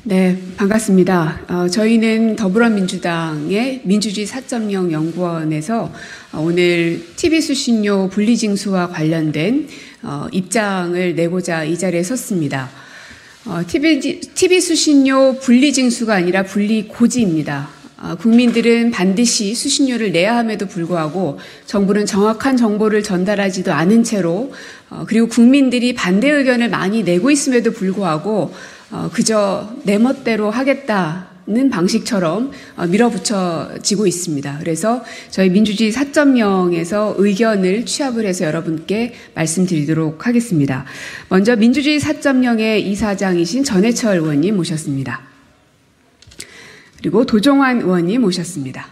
네, 반갑습니다. 저희는 더불어민주당의 민주주의 4.0 연구원에서 오늘 TV 수신료 분리징수와 관련된 입장을 내고자 이 자리에 섰습니다. TV 수신료 분리징수가 아니라 분리고지입니다. 국민들은 반드시 수신료를 내야 함에도 불구하고 정부는 정확한 정보를 전달하지도 않은 채로 그리고 국민들이 반대 의견을 많이 내고 있음에도 불구하고 그저 내 멋대로 하겠다는 방식처럼 밀어붙여지고 있습니다. 그래서 저희 민주주의 4.0에서 의견을 취합을 해서 여러분께 말씀드리도록 하겠습니다. 먼저 민주주의 4.0의 이사장이신 전해철 의원님 모셨습니다. 그리고 도종환 의원님 모셨습니다.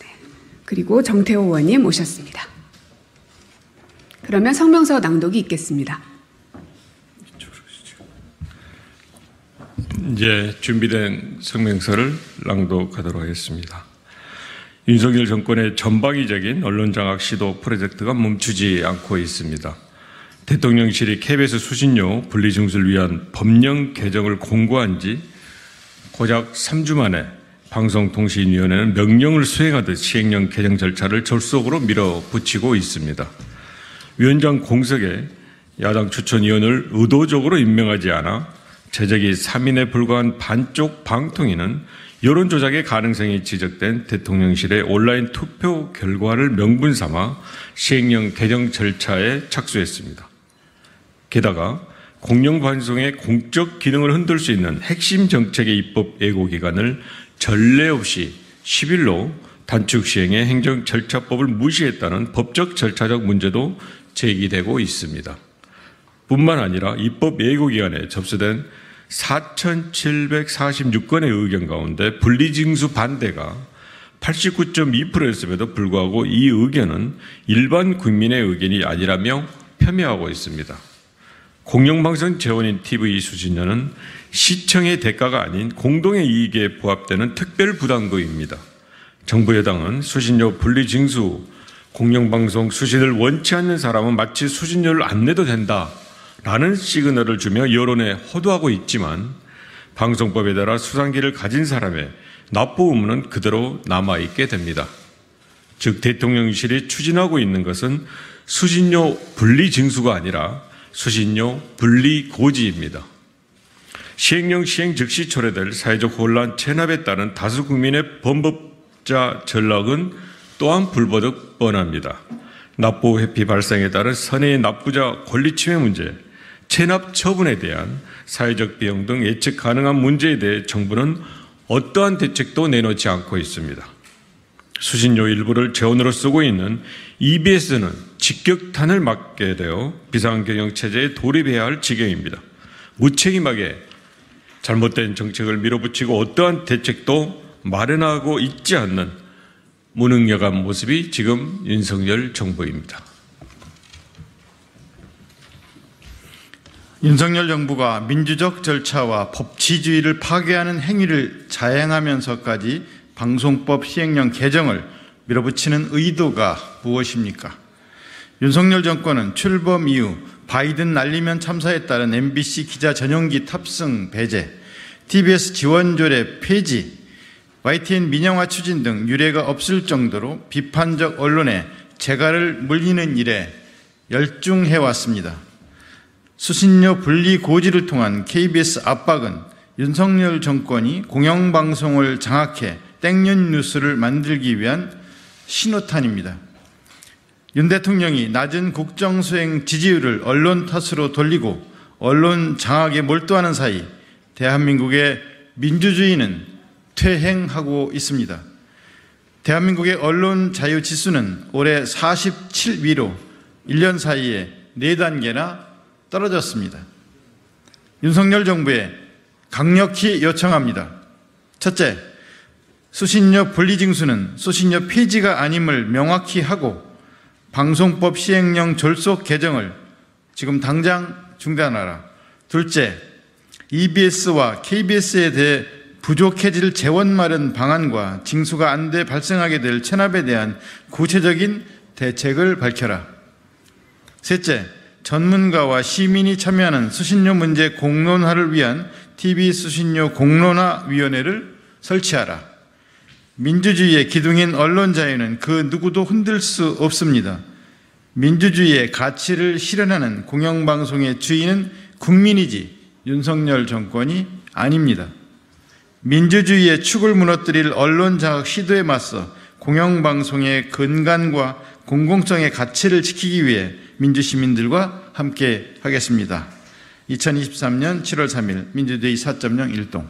네. 그리고 정태호 의원님 모셨습니다. 그러면 성명서 낭독이 있겠습니다. 이제 준비된 성명서를 낭독하도록 하겠습니다. 윤석열 정권의 전방위적인 언론장악 시도 프로젝트가 멈추지 않고 있습니다. 대통령실이 KBS 수신료 분리징수를 위한 법령 개정을 공고한 지 고작 3주 만에 방송통신위원회는 명령을 수행하듯 시행령 개정 절차를 졸속으로 밀어붙이고 있습니다. 위원장 공석에 야당 추천위원을 의도적으로 임명하지 않아 제적이 3인에 불과한 반쪽 방통위는 여론조작의 가능성이 지적된 대통령실의 온라인 투표 결과를 명분 삼아 시행령 개정 절차에 착수했습니다. 게다가 공영방송의 공적 기능을 흔들 수 있는 핵심 정책의 입법 예고기간을 전례 없이 10일로 단축 시행해 행정절차법을 무시했다는 법적 절차적 문제도 제기되고 있습니다. 뿐만 아니라 입법 예고기간에 접수된 4,746건의 의견 가운데 분리징수 반대가 89.2%였음에도 불구하고 이 의견은 일반 국민의 의견이 아니라며 폄훼하고 있습니다. 공영방송 재원인 TV 수신료는 시청의 대가가 아닌 공동의 이익에 부합되는 특별부담금입니다. 정부 여당은 수신료 분리징수, 공영방송 수신을 원치 않는 사람은 마치 수신료를 안 내도 된다라는 시그널을 주며 여론에 호도하고 있지만 방송법에 따라 수상기를 가진 사람의 납부 의무는 그대로 남아있게 됩니다. 즉 대통령실이 추진하고 있는 것은 수신료 분리징수가 아니라 수신료 분리고지입니다. 시행령 시행 즉시 초래될 사회적 혼란 체납에 따른 다수 국민의 범법자 전락은 또한 불보듯 뻔합니다. 납부 회피 발생에 따른 선의의 납부자 권리 침해 문제, 체납 처분에 대한 사회적 비용 등 예측 가능한 문제에 대해 정부는 어떠한 대책도 내놓지 않고 있습니다. 수신료 일부를 재원으로 쓰고 있는 EBS는 직격탄을 맞게 되어 비상경영체제에 돌입해야 할 지경입니다. 무책임하게 잘못된 정책을 밀어붙이고 어떠한 대책도 마련하고 있지 않는 무능력한 모습이 지금 윤석열 정부입니다. 윤석열 정부가 민주적 절차와 법치주의를 파괴하는 행위를 자행하면서까지 방송법 시행령 개정을 밀어붙이는 의도가 무엇입니까? 윤석열 정권은 출범 이후 바이든 날리면 참사에 따른 MBC 기자 전용기 탑승 배제, TBS 지원조례 폐지, YTN 민영화 추진 등 유례가 없을 정도로 비판적 언론에 재갈을 물리는 일에 열중해왔습니다. 수신료 분리 고지를 통한 KBS 압박은 윤석열 정권이 공영방송을 장악해 땡년 뉴스를 만들기 위한 신호탄입니다. 윤 대통령이 낮은 국정수행 지지율을 언론 탓으로 돌리고 언론 장악에 몰두하는 사이 대한민국의 민주주의는 퇴행하고 있습니다. 대한민국의 언론 자유 지수는 올해 47위로 1년 사이에 4단계나 떨어졌습니다. 윤석열 정부에 강력히 요청합니다. 첫째, 수신료 분리징수는 수신료 폐지가 아님을 명확히 하고 방송법 시행령 졸속 개정을 지금 당장 중단하라. 둘째, EBS와 KBS에 대해 부족해질 재원 마련 방안과 징수가 안돼 발생하게 될 체납에 대한 구체적인 대책을 밝혀라. 셋째, 전문가와 시민이 참여하는 수신료 문제 공론화를 위한 TV 수신료 공론화위원회를 설치하라. 민주주의의 기둥인 언론 자유는 그 누구도 흔들 수 없습니다. 민주주의의 가치를 실현하는 공영방송의 주인은 국민이지 윤석열 정권이 아닙니다. 민주주의의 축을 무너뜨릴 언론 장악 시도에 맞서 공영방송의 근간과 공공성의 가치를 지키기 위해 민주시민들과 함께 하겠습니다. 2023년 7월 3일 민주데이 4.0 일동